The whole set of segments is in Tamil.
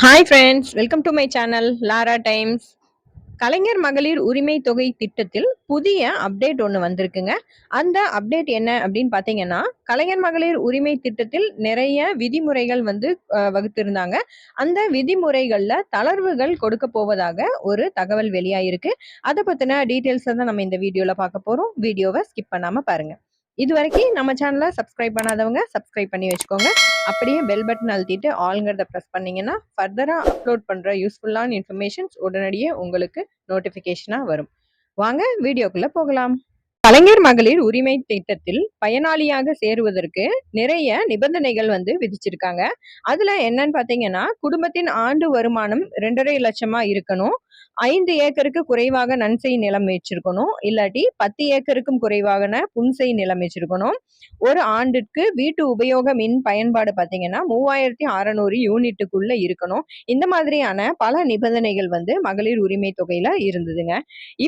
Hi friends, welcome to my channel Lara times. கலைஞர் மகளிர் உரிமை தொகை திட்டத்தில் புதிய அப்டேட் ஒன்று வந்திருக்குங்க. அந்த அப்டேட் என்ன அப்படின்னு பார்த்தீங்கன்னா, கலைஞர் மகளிர் உரிமை திட்டத்தில் நிறைய விதிமுறைகள் வந்து வகுத்திருந்தாங்க. அந்த விதிமுறைகளில் தளர்வுகள் கொடுக்க போவதாக ஒரு தகவல் வெளியாயிருக்கு. அதை பற்றின டீட்டெயில்ஸை தான் நம்ம இந்த வீடியோவில் பார்க்க போகிறோம். வீடியோவை ஸ்கிப் பண்ணாமல் பாருங்கள். இது வரைக்கும் நம்ம சேனலை சப்ஸ்கிரைப் பண்ணாதவங்க சப்ஸ்கிரைப் பண்ணி வச்சுக்கோங்க. அப்படியே பெல் பட்டன் அழுத்திட்டு ஆல்ங்கிறத ப்ரெஸ் பண்ணீங்கன்னா ஃபர்தராக அப்லோட் பண்ணுற யூஸ்ஃபுல்லான இன்ஃபர்மேஷன்ஸ் உடனடியே உங்களுக்கு நோட்டிஃபிகேஷனாக வரும். வாங்க வீடியோக்குள்ளே போகலாம். கலைஞர் மகளிர் உரிமை திட்டத்தில் பயனாளியாக சேருவதற்கு நிறைய நிபந்தனைகள் வந்து விதிச்சிருக்காங்க. அதுல என்னன்னு பாத்தீங்கன்னா, குடும்பத்தின் ஆண்டு வருமானம் 2.5 லட்சமா இருக்கணும். 5 ஏக்கருக்கு குறைவாக நன்செய் நிலம் வச்சிருக்கணும். இல்லாட்டி 10 ஏக்கருக்கும் குறைவான புன்செய் நிலம் வச்சிருக்கணும். ஒரு ஆண்டுக்கு வீட்டு உபயோக மின் பயன்பாடு பாத்தீங்கன்னா 3600 யூனிட்டுக்குள்ள இருக்கணும். இந்த மாதிரியான பல நிபந்தனைகள் வந்து மகளிர் உரிமை தொகையில இருந்ததுங்க.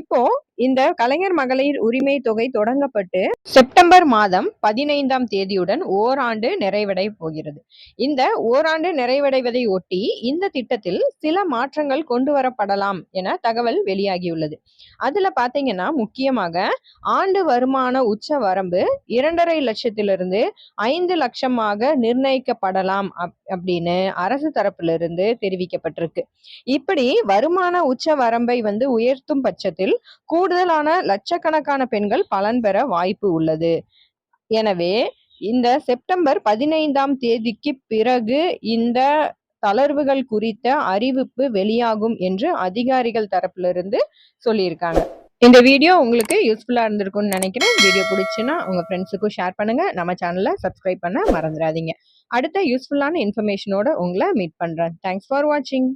இப்போ இந்த கலைஞர் மகளிர் உரிமை தொகை தொடங்கப்பட்டு செப்டம்பர் மாதம் 15ஆம் தேதியுடன் ஓராண்டு நிறைவடைய போகிறது. இந்த ஓராண்டு நிறைவடைவதை ஒட்டி இந்த திட்டத்தில் சில மாற்றங்கள் கொண்டு வரப்படலாம் என தகவல் வெளியாகியுள்ளது. அதுல பாத்தீங்கன்னா முக்கியமாக ஆண்டு வருமான உச்ச வரம்பு 2.5 லட்சத்திலிருந்து 5 லட்சமாக நிர்ணயிக்கப்படலாம் அப்படின்னு அரசு தரப்பிலிருந்து தெரிவிக்கப்பட்டிருக்கு. இப்படி வருமான உச்ச வரம்பை வந்து உயர்த்தும் பட்சத்தில் கூடுதலான லட்சக்கணக்கான பெண்கள் பலன் பெற வாய்ப்பு உள்ளது. எனவே இந்த செப்டம்பர் 15ஆம் தேதிக்கு பிறகு இந்த தளர்வுகள் குறித்த அறிவிப்பு வெளியாகும் என்று அதிகாரிகள் தரப்பிலிருந்து சொல்லியிருக்காங்க. இந்த வீடியோ உங்களுக்கு யூஸ்ஃபுல்லா இருந்திருக்கும்னு நினைக்கிறேன். வீடியோ பிடிச்சுன்னா உங்க ஃப்ரெண்ட்ஸுக்கும் ஷேர் பண்ணுங்க. நம்ம சேனலை சப்ஸ்கிரைப் பண்ண மறந்துடாதீங்க. அடுத்த யூஸ்ஃபுல்லான இன்ஃபர்மேஷனோட உங்களை மீட் பண்றேன். தேங்க்ஸ் ஃபார் வாட்சிங்.